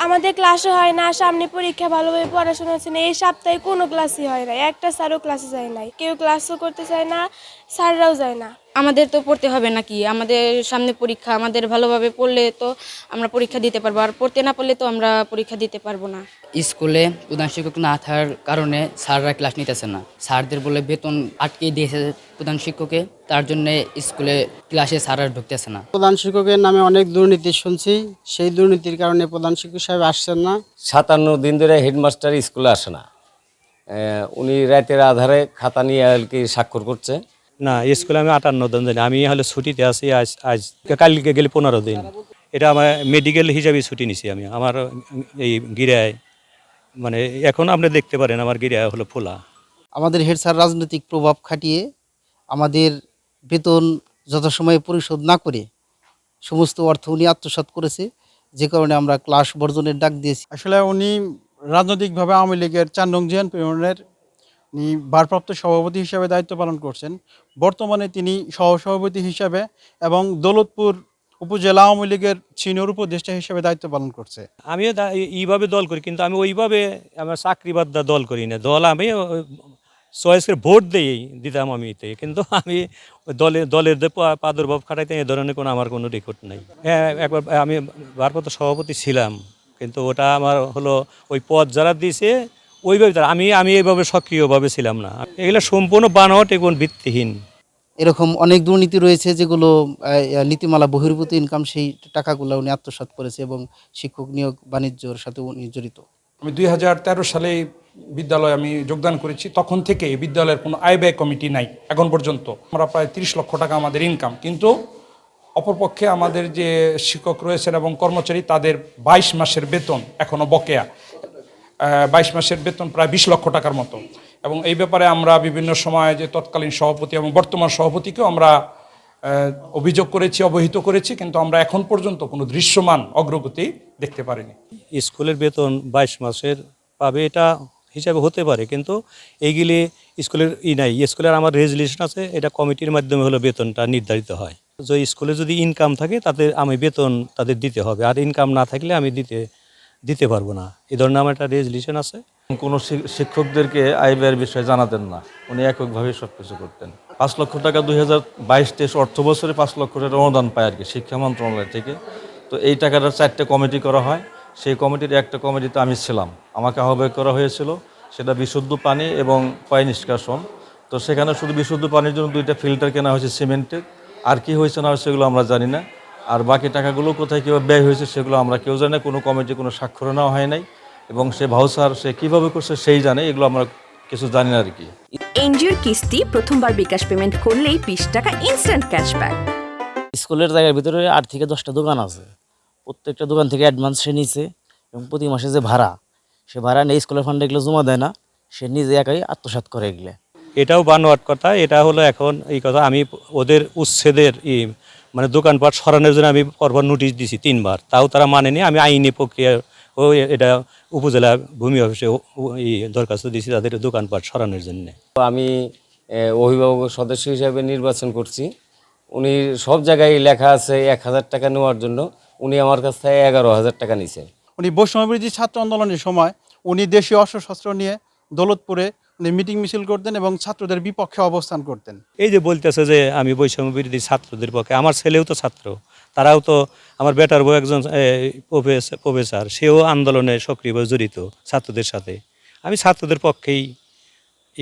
আমাদের ক্লাসও হয় না, সামনে পরীক্ষা, ভালোভাবে পড়াশোনা হচ্ছে না। এই সপ্তাহে কোনো ক্লাসই হয় না, একটা স্যারও ক্লাসে যায় নাই, কেউ ক্লাসও করতে চায় না, স্যাররাও যায় না। আমাদের তো পড়তে হবে নাকি, আমাদের সামনে পরীক্ষা, আমাদের ভালোভাবে পড়লে তো আমরা পরীক্ষা দিতে পারবো, আর পড়তে না পারলে তো আমরা পরীক্ষা দিতে পারবো না। স্কুলে প্রধান শিক্ষক না থাকার কারণে স্যাররা ক্লাস নিতেছে না। স্যারদের বলে বেতন আটকে দিয়েছে প্রধান শিক্ষককে, তার জন্য স্কুলে ক্লাসে স্যাররা ঢুকতেছে না। প্রধান শিক্ষকের নামে অনেক দুর্নীতি শুনছি, সেই দুর্নীতির কারণে প্রধান শিক্ষক সাহেব আসছেন না। 57 দিন ধরে হেডমাস্টার স্কুলে আসে না। উনি রাতের আধারে খাতা নিয়ে আর কি স্বাক্ষর করছে। না, স্কুলে আমি 58 দিন জানি, আমি হলে ছুটিতে আছি। আজ কালকে গেলে 15 দিন। এটা আমার মেডিকেল হিসাবে ছুটি নিছি আমি। আমার এই গিরায় মানে এখন আপনি দেখতে পারেন আমার গিরায় হলো ফোলা। আমাদের হেড স্যার রাজনৈতিক প্রভাব খাটিয়ে আমাদের বেতন যথাসময়ে পরিশোধ না করে সমস্ত অর্থ উনি আত্মসাৎ করেছে, যে কারণে আমরা ক্লাস বর্জনের ডাক দিয়েছি। আসলে উনি রাজনৈতিকভাবে আওয়ামী লীগের 4 নং জিয়ান ইউনিয়নের উনি ভারপ্রাপ্ত সভাপতি হিসেবে দায়িত্ব পালন করছেন। বর্তমানে তিনি সহসভাপতি হিসাবে এবং দৌলতপুর উপজেলা আওয়ামী লীগের সিনিয়র উপদেষ্টা হিসেবে দায়িত্ব পালন করছে। আমিও এইভাবে দল করি, কিন্তু আমি ওইভাবে আমার চাকরিবাদ দল করি না। দল আমি চয়েস করে ভোট দিতাম আমি এতে, কিন্তু আমি দলের যে প্রাদুর্ভাব খাটাইতে এ ধরনের আমার কোনো রেকর্ড নাই। হ্যাঁ, একবার আমি ভারপ্রাপ্ত সভাপতি ছিলাম, কিন্তু ওটা আমার হলো ওই পদ যারা দিয়েছে ওইভাবে আমি এইভাবে সক্রিয়ভাবে ছিলাম না। এগুলো সম্পূর্ণ বানোয়াট এবং ভিত্তিহীন। এরকম অনেক দুর্নীতি রয়েছে যেগুলো নীতিমালা বহির্ভূত ইনকাম, সেই টাকাগুলো উনি আত্মসাৎ করেছে এবং শিক্ষক নিয়োগ বাণিজ্যর সাথে উনি জড়িত। আমি 2013 সালে বিদ্যালয়ে আমি যোগদান করেছি। তখন থেকে এই বিদ্যালয়ের কোনো আয় ব্যয় কমিটি নাই এখন পর্যন্ত। আমরা প্রায় 30 লক্ষ টাকা আমাদের ইনকাম, কিন্তু অপরপক্ষে আমাদের যে শিক্ষক রয়েছেন এবং কর্মচারী তাদের 22 মাসের বেতন এখনও বকেয়া। 22 মাসের বেতন প্রায় 20 লক্ষ টাকার মতো। এবং এই ব্যাপারে আমরা বিভিন্ন সময় যে তৎকালীন সভাপতি এবং বর্তমান সভাপতিকেও আমরা অভিযোগ করেছি, অবহিত করেছি, কিন্তু আমরা এখন পর্যন্ত কোনো দৃশ্যমান অগ্রগতি দেখতে পারিনি। স্কুলের বেতন 22 মাসের পাবে এটা হিসাবে হতে পারে, কিন্তু এইগুলি স্কুলের নাই। স্কুলের আমার রেজুলেশন আছে, এটা কমিটির মাধ্যমে হলো বেতনটা নির্ধারিত হয়। যে স্কুলে যদি ইনকাম থাকে তাতে আমি বেতন তাদের দিতে হবে, আর ইনকাম না থাকলে আমি দিতে পারবো না। এই ধরনের আমার একটা রেজুলেশন আছে। কোনো শিক্ষকদেরকে আয় ব্যয়ের বিষয়ে জানাতেন না, উনি এককভাবেই সব কিছু করতেন। 5 লক্ষ টাকা 2022-23 অর্থ বছরে 5 লক্ষ টাকা অনুদান পায় আর কি শিক্ষা মন্ত্রণালয় থেকে। তো এই টাকাটা 4টে কমিটি করা হয়। সেই কমিটির একটা কমিটিতে আমি ছিলাম, আমাকে আহ্বায়ক করা হয়েছিল। সেটা বিশুদ্ধ পানি এবং পয় নিষ্কাশন। তো সেখানে শুধু বিশুদ্ধ পানির জন্য 2টা ফিল্টার কেনা হয়েছে সিমেন্টের। আর কি হয়েছে না সেগুলো আমরা জানি না। আর বাকি টাকাগুলো কোথায় কীভাবে ব্যয় হয়েছে সেগুলো আমরা কেউ জানি না। কোনো কমিটি কোনো স্বাক্ষর নেওয়া হয় নাই, এবং সে ভাউচার সে কীভাবে করছে সেই জানে, এগুলো আমরা কিছু জানি না আর কি। এনজিওর কিস্তি প্রথমবার বিকাশ পেমেন্ট করলেই 20 টাকা ইনস্ট্যান্ট ক্যাশব্যাক। স্কুলের জায়গার ভিতরে 8 থেকে 10টা দোকান আছে। প্রত্যেকটা দোকান থেকে অ্যাডভান্স সে নিছে, এবং প্রতি মাসে যে ভাড়া, সে ভাড়া নিয়ে স্কুলের ফান্ডে এগুলো জমা দেয় না, সে নিজে একাই আত্মসাৎ করে এগুলো। এটাও বানোয়াট কথা। এটা হলো এখন এই কথা, আমি ওদের উচ্ছেদের মানে দোকানপাট সরানোর জন্য আমি পরপর নোটিশ দিছি 3বার, তাও তারা মানেনি। আমি আইনি প্রক্রিয়া এটা উপজেলা ভূমি অফিসে দরখাস্ত দিয়েছি তাদের দোকানপাট সরানোর জন্য। আমি অভিভাবক সদস্য হিসাবে নির্বাচন করছি। উনি সব জায়গায় লেখা আছে 1000 টাকা নেওয়ার জন্য, উনি আমার কাছ থেকে 11,000 টাকা নিছেন। উনি বৈষম্যবিরোধী ছাত্র আন্দোলনের সময় উনি দেশীয় অস্ত্রশস্ত্র নিয়ে দৌলতপুরে উনি মিটিং মিছিল করতেন এবং ছাত্রদের বিপক্ষে অবস্থান করতেন। এই যে বলতেছে যে আমি বৈষম্য বিরোধী ছাত্রদের পক্ষে, আমার ছেলেও তো ছাত্র, তারাও তো, আমার বেটার বউ একজন প্রফেসর, সেও আন্দোলনে সক্রিয়ভাবে জড়িত ছাত্রদের সাথে। আমি ছাত্রদের পক্ষেই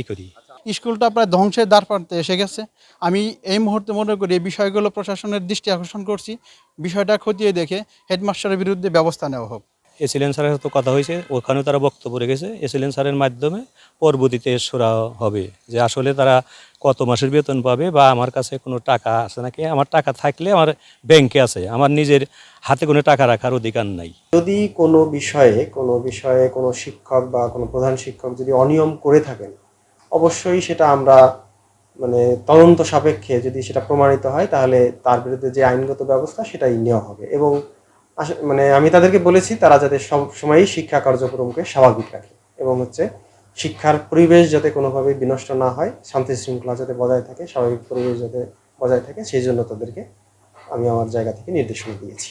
করি। স্কুলটা প্রায় ধ্বংসের দ্বারপ্রান্তে এসে গেছে। আমি এই মুহূর্তে মনে করি এই বিষয়গুলো প্রশাসনের দৃষ্টি আকর্ষণ করছি, বিষয়টা খতিয়ে দেখে হেডমাস্টারের বিরুদ্ধে ব্যবস্থা নেওয়া হোক। এসিলেন স্যারের সাথে কথা হয়েছে, ওখানেও তারা বক্তব্য রেখেছে। এসিলেন স্যারের মাধ্যমে পরবর্তীতে সোরা হবে যে আসলে তারা কত মাসের বেতন পাবে, বা আমার কাছে কোনো টাকা আছে নাকি। আমার টাকা থাকলে আমার ব্যাংকে আছে, আমার নিজের হাতে কোনো টাকা রাখার অধিকার নাই। যদি কোনো বিষয়ে কোনো শিক্ষক বা কোনো প্রধান শিক্ষক যদি অনিয়ম করে থাকেন, অবশ্যই সেটা আমরা মানে তদন্ত সাপেক্ষে যদি সেটা প্রমাণিত হয়, তাহলে তার বিরুদ্ধে যে আইনগত ব্যবস্থা সেটাই নেওয়া হবে। এবং মানে আমি তাদেরকে বলেছি তারা যাতে সব সময়ই শিক্ষা কার্যক্রমকে স্বাভাবিক রাখে, এবং শিক্ষার পরিবেশ যাতে কোনোভাবেই বিনষ্ট না হয়, শান্তি শৃঙ্খলা যাতে বজায় থাকে, স্বাভাবিক পরিবেশ যাতে বজায় থাকে, সেই জন্য তাদেরকে আমি আমার জায়গা থেকে নির্দেশনা দিয়েছি।